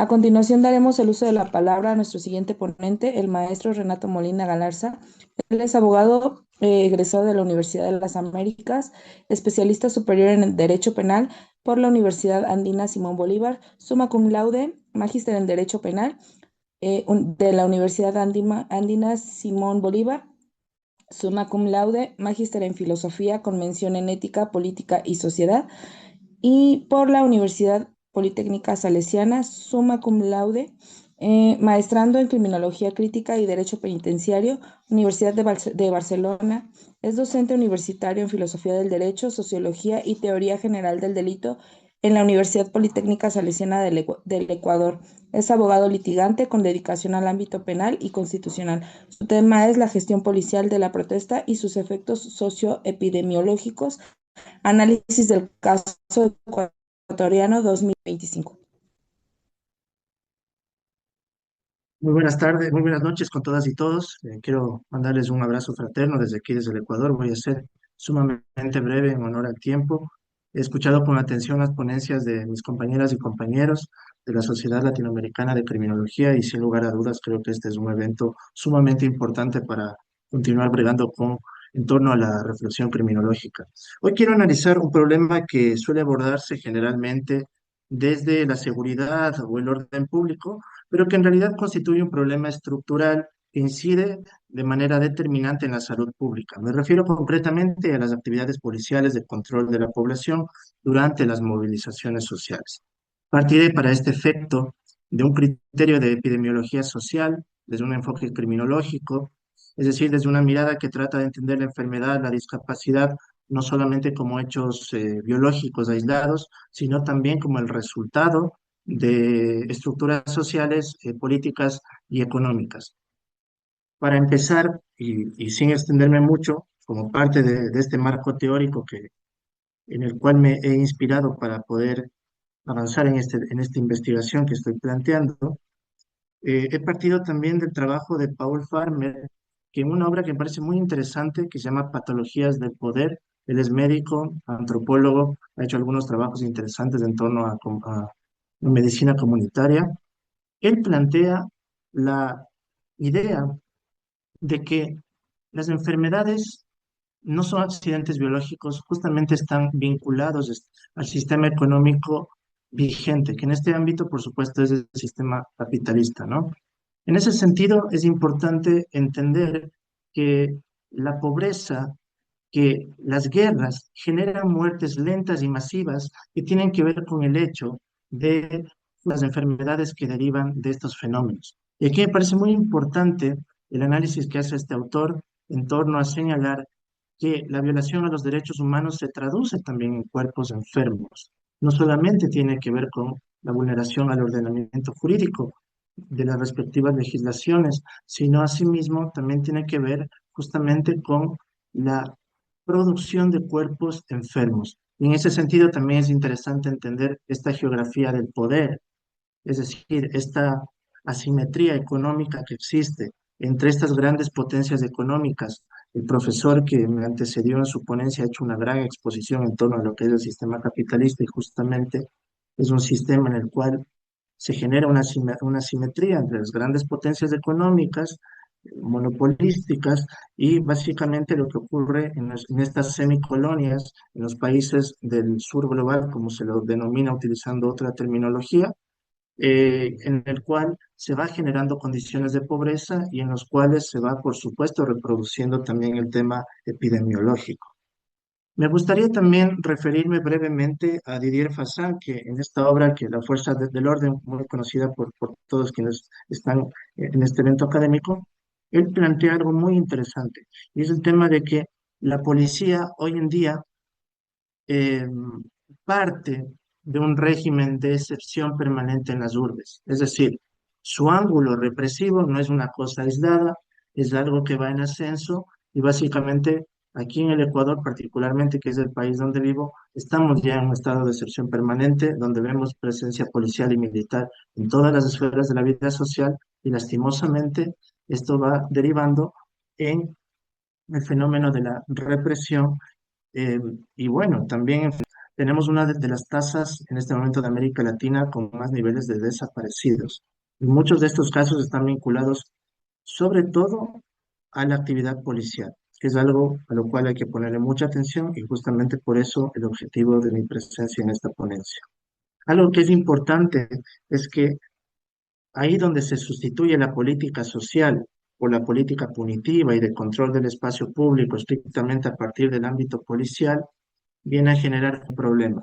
A continuación daremos el uso de la palabra a nuestro siguiente ponente, el maestro Renato Molina Galarza. Él es abogado egresado de la Universidad de las Américas, especialista superior en Derecho Penal por la Universidad Andina Simón Bolívar, summa cum laude, magíster en Derecho Penal de la Universidad Andina Simón Bolívar, summa cum laude, magíster en Filosofía con mención en Ética, Política y Sociedad, y por la Universidad Politécnica Salesiana, summa cum laude, maestrando en Criminología Crítica y Derecho Penitenciario, Universidad de Barcelona. Es docente universitario en Filosofía del Derecho, Sociología y Teoría General del Delito en la Universidad Politécnica Salesiana del Ecuador. Es abogado litigante con dedicación al ámbito penal y constitucional. Su tema es la gestión policial de la protesta y sus efectos socioepidemiológicos. Análisis del caso ecuatoriano 2025. Muy buenas tardes, muy buenas noches con todas y todos. Quiero mandarles un abrazo fraterno desde aquí, desde el Ecuador. Voy a ser sumamente breve en honor al tiempo. He escuchado con atención las ponencias de mis compañeras y compañeros de la Sociedad Latinoamericana de Criminología y sin lugar a dudas creo que este es un evento sumamente importante para continuar bregando en torno a la reflexión criminológica. Hoy quiero analizar un problema que suele abordarse generalmente desde la seguridad o el orden público, pero que en realidad constituye un problema estructural que incide de manera determinante en la salud pública. Me refiero concretamente a las actividades policiales de control de la población durante las movilizaciones sociales. Partiré para este efecto de un criterio de epidemiología social, desde un enfoque criminológico, es decir, desde una mirada que trata de entender la enfermedad, la discapacidad, no solamente como hechos biológicos aislados, sino también como el resultado de estructuras sociales, políticas y económicas. Para empezar, y sin extenderme mucho, como parte de este marco teórico en el cual me he inspirado para poder avanzar en esta investigación que estoy planteando, he partido también del trabajo de Paul Farmer, que en una obra que me parece muy interesante, que se llama Patologías del Poder. Él es médico, antropólogo, ha hecho algunos trabajos interesantes en torno a medicina comunitaria. Él plantea la idea de que las enfermedades no son accidentes biológicos, justamente están vinculados al sistema económico vigente, que en este ámbito, por supuesto, es el sistema capitalista, ¿no? En ese sentido, es importante entender que la pobreza, que las guerras generan muertes lentas y masivas que tienen que ver con el hecho de las enfermedades que derivan de estos fenómenos. Y aquí me parece muy importante el análisis que hace este autor en torno a señalar que la violación a los derechos humanos se traduce también en cuerpos enfermos. No solamente tiene que ver con la vulneración al ordenamiento jurídico de las respectivas legislaciones, sino asimismo también tiene que ver justamente con la producción de cuerpos enfermos. Y en ese sentido también es interesante entender esta geografía del poder, es decir, esta asimetría económica que existe entre estas grandes potencias económicas. El profesor que me antecedió en su ponencia ha hecho una gran exposición en torno a lo que es el sistema capitalista y justamente es un sistema en el cual se genera una simetría entre las grandes potencias económicas, monopolísticas, y básicamente lo que ocurre en estas semicolonias, en los países del sur global, como se lo denomina utilizando otra terminología, en el cual se va generando condiciones de pobreza y en los cuales se va, por supuesto, reproduciendo también el tema epidemiológico. Me gustaría también referirme brevemente a Didier Fassin, que en esta obra, que La Fuerza del Orden, muy conocida por todos quienes están en este evento académico, él plantea algo muy interesante, y es el tema de que la policía hoy en día eh, parte de un régimen de excepción permanente en las urbes. Es decir, su ángulo represivo no es una cosa aislada, es algo que va en ascenso y básicamente aquí en el Ecuador particularmente, que es el país donde vivo, estamos ya en un estado de excepción permanente donde vemos presencia policial y militar en todas las esferas de la vida social y lastimosamente esto va derivando en el fenómeno de la represión, y bueno, también tenemos una de las tasas en este momento de América Latina con más niveles de desaparecidos. Y muchos de estos casos están vinculados sobre todo a la actividad policial, que es algo a lo cual hay que ponerle mucha atención y justamente por eso el objetivo de mi presencia en esta ponencia. Algo que es importante es que ahí donde se sustituye la política social por la política punitiva y de control del espacio público estrictamente a partir del ámbito policial, viene a generar un problema.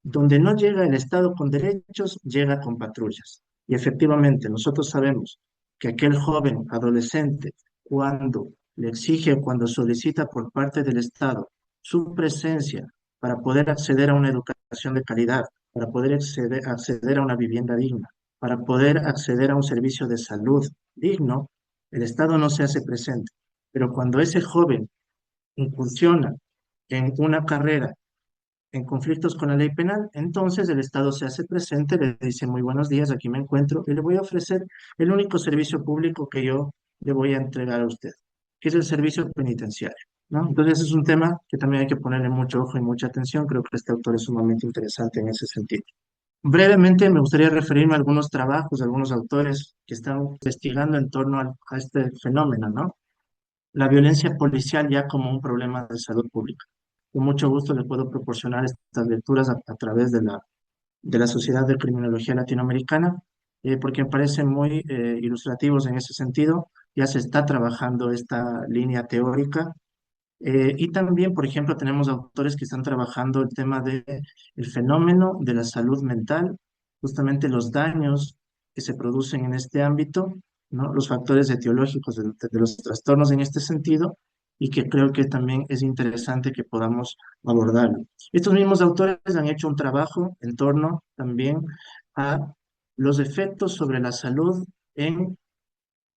Donde no llega el Estado con derechos, llega con patrullas. Y efectivamente, nosotros sabemos que aquel joven adolescente, cuando le exige o cuando solicita por parte del Estado su presencia para poder acceder a una educación de calidad, para poder acceder a una vivienda digna, para poder acceder a un servicio de salud digno, el Estado no se hace presente. Pero cuando ese joven incursiona en una carrera en conflictos con la ley penal, entonces el Estado se hace presente, le dice muy buenos días, aquí me encuentro y le voy a ofrecer el único servicio público que yo le voy a entregar a usted, que es el servicio penitenciario, ¿no? Entonces es un tema que también hay que ponerle mucho ojo y mucha atención, creo que este autor es sumamente interesante en ese sentido. Brevemente me gustaría referirme a algunos trabajos, a algunos autores que están investigando en torno a este fenómeno, ¿no? La violencia policial ya como un problema de salud pública. Con mucho gusto le puedo proporcionar estas lecturas a través de la Sociedad de Criminología Latinoamericana, porque me parecen muy ilustrativos en ese sentido. Ya se está trabajando esta línea teórica y también, por ejemplo, tenemos autores que están trabajando el tema del fenómeno de la salud mental, justamente los daños que se producen en este ámbito, ¿no? Los factores etiológicos de los trastornos en este sentido, y que creo que también es interesante que podamos abordarlo. Estos mismos autores han hecho un trabajo en torno también a los efectos sobre la salud en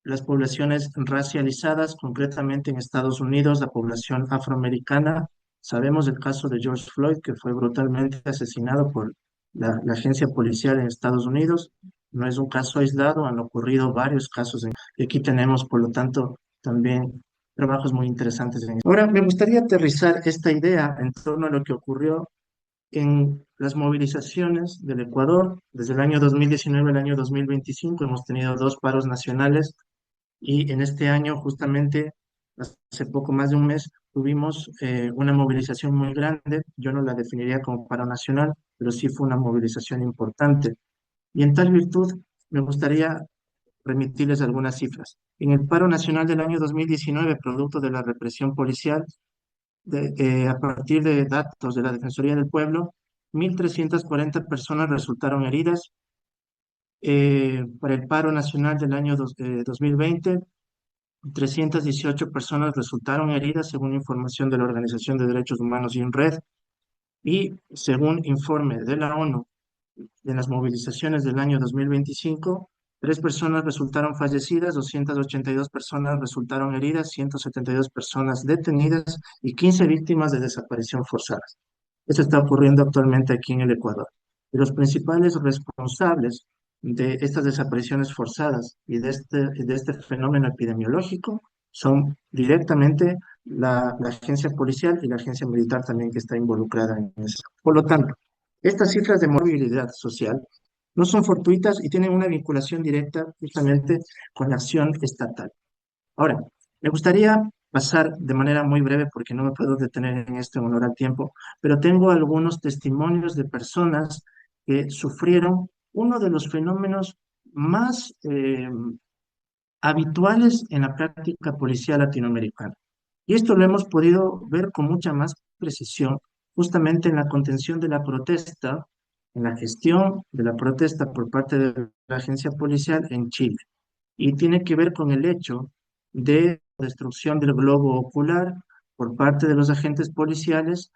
las poblaciones racializadas, concretamente en Estados Unidos, la población afroamericana. Sabemos el caso de George Floyd, que fue brutalmente asesinado por la agencia policial en Estados Unidos. No es un caso aislado, han ocurrido varios casos. Y aquí tenemos, por lo tanto, también trabajos muy interesantes. Ahora, me gustaría aterrizar esta idea en torno a lo que ocurrió en las movilizaciones del Ecuador. Desde el año 2019 al año 2025 hemos tenido dos paros nacionales y en este año, justamente, hace poco más de un mes, tuvimos una movilización muy grande. Yo no la definiría como paro nacional, pero sí fue una movilización importante. Y en tal virtud, me gustaría remitirles algunas cifras. En el paro nacional del año 2019, producto de la represión policial, a partir de datos de la Defensoría del Pueblo, 1.340 personas resultaron heridas. Para el paro nacional del año 2020, 318 personas resultaron heridas según información de la Organización de Derechos Humanos UNRED y según informe de la ONU de las movilizaciones del año 2025, 3 personas resultaron fallecidas, 282 personas resultaron heridas, 172 personas detenidas y 15 víctimas de desaparición forzada. Esto está ocurriendo actualmente aquí en el Ecuador. Y los principales responsables de estas desapariciones forzadas y de este fenómeno epidemiológico son directamente la agencia policial y la agencia militar también que está involucrada en eso. Por lo tanto, estas cifras de movilidad social no son fortuitas y tienen una vinculación directa justamente con la acción estatal. Ahora, me gustaría pasar de manera muy breve porque no me puedo detener en este honor al tiempo, pero tengo algunos testimonios de personas que sufrieron uno de los fenómenos más habituales en la práctica policial latinoamericana. Y esto lo hemos podido ver con mucha más precisión justamente en la contención de la protesta, en la gestión de la protesta por parte de la agencia policial en Chile y tiene que ver con el hecho de destrucción del globo ocular por parte de los agentes policiales,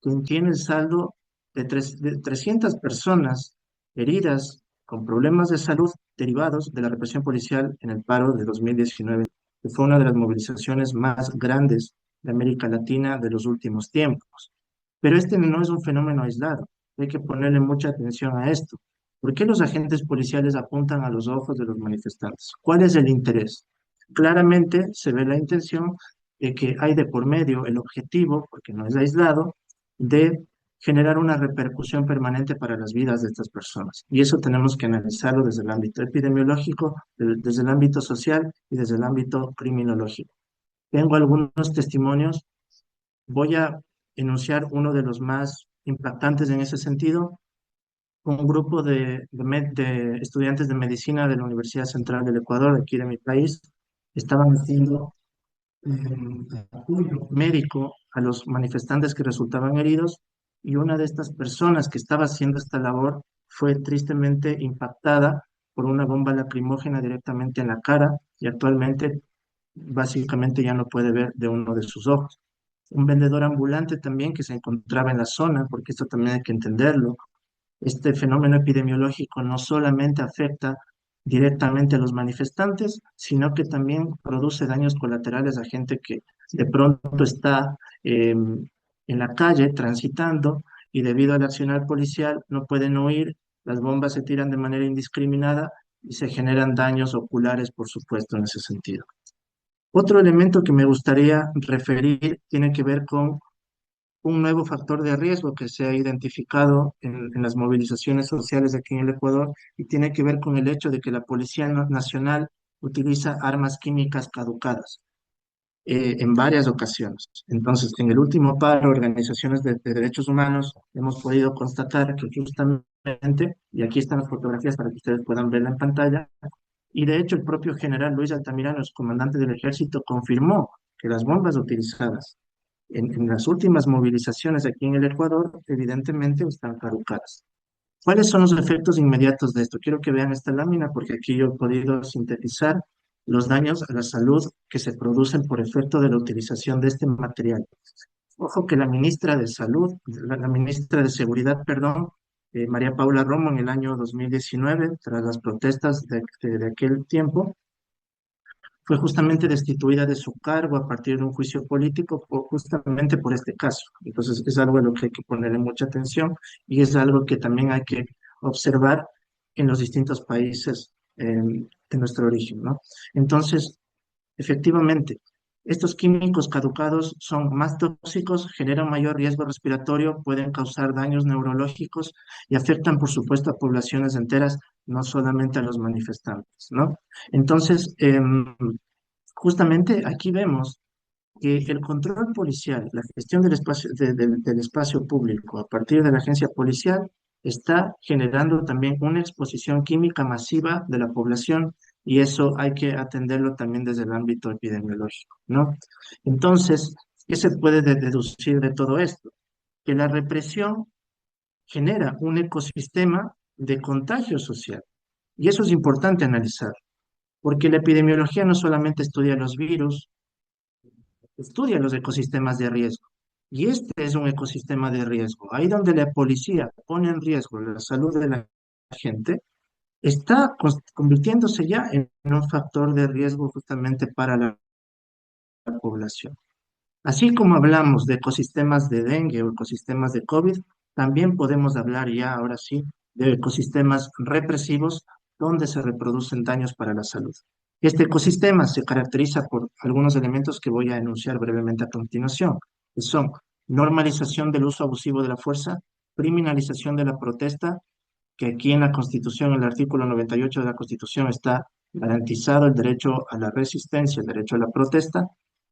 que tiene el saldo de 300 personas heridas con problemas de salud derivados de la represión policial en el paro de 2019, que fue una de las movilizaciones más grandes de América Latina de los últimos tiempos. Pero este no es un fenómeno aislado, hay que ponerle mucha atención a esto. ¿Por qué los agentes policiales apuntan a los ojos de los manifestantes? ¿Cuál es el interés? Claramente se ve la intención de que hay de por medio el objetivo, porque no es aislado, de generar una repercusión permanente para las vidas de estas personas. Y eso tenemos que analizarlo desde el ámbito epidemiológico, desde el ámbito social y desde el ámbito criminológico. Tengo algunos testimonios. Voy a enunciar uno de los más impactantes en ese sentido. Un grupo de estudiantes de medicina de la Universidad Central del Ecuador, de aquí de mi país, estaban haciendo apoyo médico a los manifestantes que resultaban heridos, y una de estas personas que estaba haciendo esta labor fue tristemente impactada por una bomba lacrimógena directamente en la cara, y actualmente básicamente ya no puede ver de uno de sus ojos. Un vendedor ambulante también que se encontraba en la zona, porque esto también hay que entenderlo. Este fenómeno epidemiológico no solamente afecta directamente a los manifestantes, sino que también produce daños colaterales a gente que de pronto está en la calle transitando, y debido al accionar policial no pueden huir, las bombas se tiran de manera indiscriminada y se generan daños oculares, por supuesto, en ese sentido. Otro elemento que me gustaría referir tiene que ver con un nuevo factor de riesgo que se ha identificado en las movilizaciones sociales aquí en el Ecuador, y tiene que ver con el hecho de que la Policía Nacional utiliza armas químicas caducadas en varias ocasiones. Entonces, en el último paro, organizaciones de derechos humanos, hemos podido constatar que justamente, y aquí están las fotografías para que ustedes puedan verla en pantalla, y de hecho el propio general Luis Altamirano, el comandante del ejército, confirmó que las bombas utilizadas en las últimas movilizaciones aquí en el Ecuador, evidentemente están caducadas. ¿Cuáles son los efectos inmediatos de esto? Quiero que vean esta lámina porque aquí yo he podido sintetizar los daños a la salud que se producen por efecto de la utilización de este material. Ojo que la ministra de Salud, la ministra de Seguridad, perdón, María Paula Romo, en el año 2019, tras las protestas de aquel tiempo, fue justamente destituida de su cargo a partir de un juicio político justamente por este caso. Entonces es algo a lo que hay que ponerle mucha atención, y es algo que también hay que observar en los distintos países de nuestro origen, ¿no? Entonces, efectivamente, estos químicos caducados son más tóxicos, generan mayor riesgo respiratorio, pueden causar daños neurológicos y afectan, por supuesto, a poblaciones enteras, no solamente a los manifestantes, ¿no? Entonces, justamente aquí vemos que el control policial, la gestión del espacio, del espacio público a partir de la agencia policial, está generando también una exposición química masiva de la población, y eso hay que atenderlo también desde el ámbito epidemiológico, ¿no? Entonces, ¿qué se puede deducir de todo esto? Que la represión genera un ecosistema de contagio social, y eso es importante analizar, porque la epidemiología no solamente estudia los virus, estudia los ecosistemas de riesgo. Y este es un ecosistema de riesgo. Ahí donde la policía pone en riesgo la salud de la gente, está convirtiéndose ya en un factor de riesgo justamente para la población. Así como hablamos de ecosistemas de dengue o ecosistemas de COVID, también podemos hablar ya, ahora sí, de ecosistemas represivos donde se reproducen daños para la salud. Este ecosistema se caracteriza por algunos elementos que voy a enunciar brevemente a continuación, que son normalización del uso abusivo de la fuerza, criminalización de la protesta, que aquí en la Constitución, en el artículo 98 de la Constitución, está garantizado el derecho a la resistencia, el derecho a la protesta.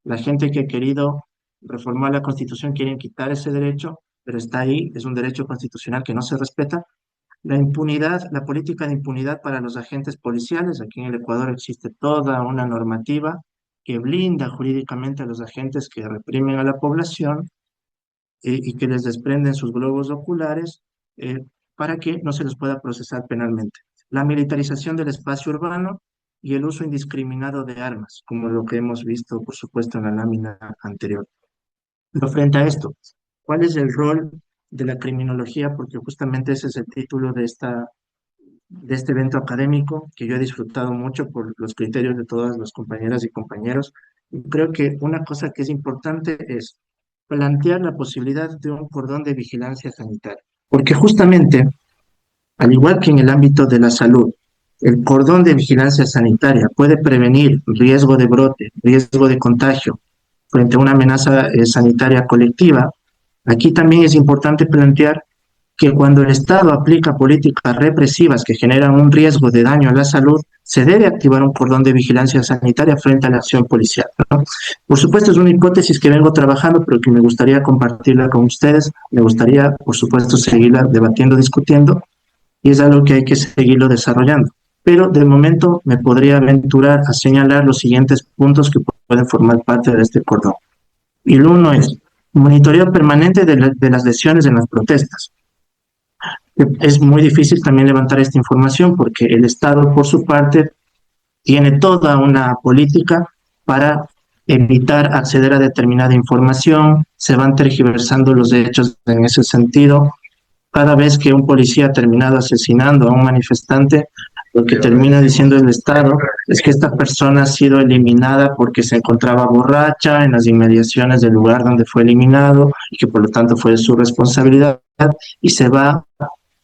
La gente que ha querido reformar la Constitución quieren quitar ese derecho, pero está ahí, es un derecho constitucional que no se respeta. La impunidad, la política de impunidad para los agentes policiales. Aquí en el Ecuador existe toda una normativa que blinda jurídicamente a los agentes que reprimen a la población y que les desprenden sus globos oculares eh, para que no se les pueda procesar penalmente. La militarización del espacio urbano y el uso indiscriminado de armas, como lo que hemos visto, por supuesto, en la lámina anterior. Pero frente a esto, ¿cuál es el rol de la criminología? Porque justamente ese es el título de este evento académico que yo he disfrutado mucho por los criterios de todas las compañeras y compañeros. Y creo que una cosa que es importante es plantear la posibilidad de un cordón de vigilancia sanitaria, porque justamente, al igual que en el ámbito de la salud, el cordón de vigilancia sanitaria puede prevenir riesgo de brote, riesgo de contagio frente a una amenaza sanitaria colectiva. Aquí también es importante plantear que cuando el Estado aplica políticas represivas que generan un riesgo de daño a la salud, se debe activar un cordón de vigilancia sanitaria frente a la acción policial, ¿no? Por supuesto, es una hipótesis que vengo trabajando, pero que me gustaría compartirla con ustedes. Me gustaría, por supuesto, seguirla debatiendo, discutiendo, y es algo que hay que seguirlo desarrollando. Pero de momento me podría aventurar a señalar los siguientes puntos que pueden formar parte de este cordón. Y el uno es monitoreo permanente de las lesiones en las protestas. Es muy difícil también levantar esta información porque el Estado, por su parte, tiene toda una política para evitar acceder a determinada información, se van tergiversando los hechos en ese sentido. Cada vez que un policía ha terminado asesinando a un manifestante, lo que termina diciendo el Estado es que esta persona ha sido eliminada porque se encontraba borracha en las inmediaciones del lugar donde fue eliminado y que por lo tanto fue su responsabilidad, y se va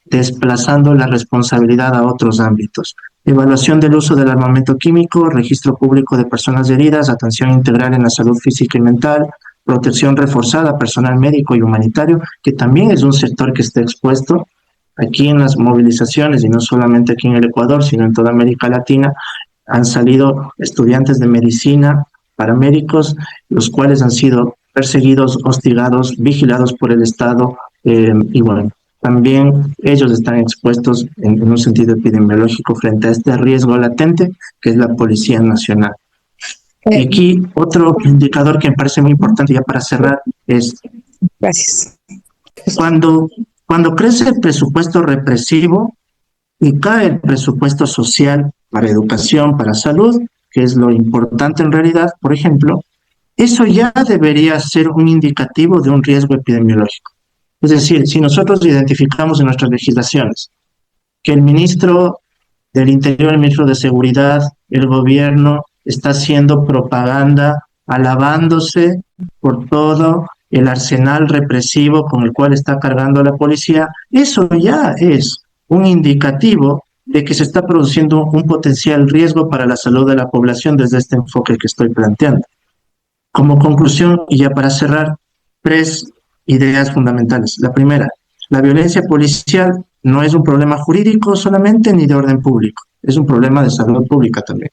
desplazando la responsabilidad a otros ámbitos. Evaluación del uso del armamento químico, registro público de personas heridas, atención integral en la salud física y mental, protección reforzada a personal médico y humanitario, que también es un sector que está expuesto aquí en las movilizaciones, y no solamente aquí en el Ecuador, sino en toda América Latina. Han salido estudiantes de medicina, paramédicos, los cuales han sido perseguidos, hostigados, vigilados por el Estado, y bueno, también ellos están expuestos en un sentido epidemiológico frente a este riesgo latente que es la Policía Nacional. Y Eh, aquí otro indicador que me parece muy importante ya para cerrar es Gracias. cuando, cuando crece el presupuesto represivo y cae el presupuesto social para educación, para salud, que es lo importante en realidad, por ejemplo, eso ya debería ser un indicativo de un riesgo epidemiológico. Es decir, si nosotros identificamos en nuestras legislaciones que el ministro del Interior, el ministro de Seguridad, el gobierno está haciendo propaganda alabándose por todo el arsenal represivo con el cual está cargando la policía, eso ya es un indicativo de que se está produciendo un potencial riesgo para la salud de la población desde este enfoque que estoy planteando. Como conclusión, y ya para cerrar, tres ideas fundamentales. La primera, la violencia policial no es un problema jurídico solamente ni de orden público, es un problema de salud pública también.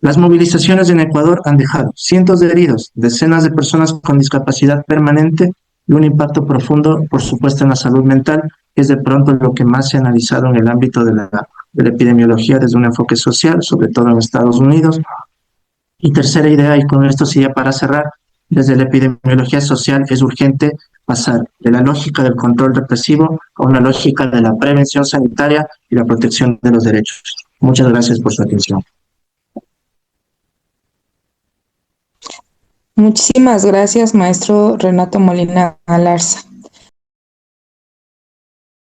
Las movilizaciones en Ecuador han dejado cientos de heridos, decenas de personas con discapacidad permanente y un impacto profundo, por supuesto, en la salud mental, que es de pronto lo que más se ha analizado en el ámbito de la epidemiología desde un enfoque social, sobre todo en Estados Unidos. Y tercera idea, y con esto sí ya para cerrar, desde la epidemiología social es urgente pasar de la lógica del control represivo a una lógica de la prevención sanitaria y la protección de los derechos. Muchas gracias por su atención. Muchísimas gracias, maestro Renato Molina Galarza.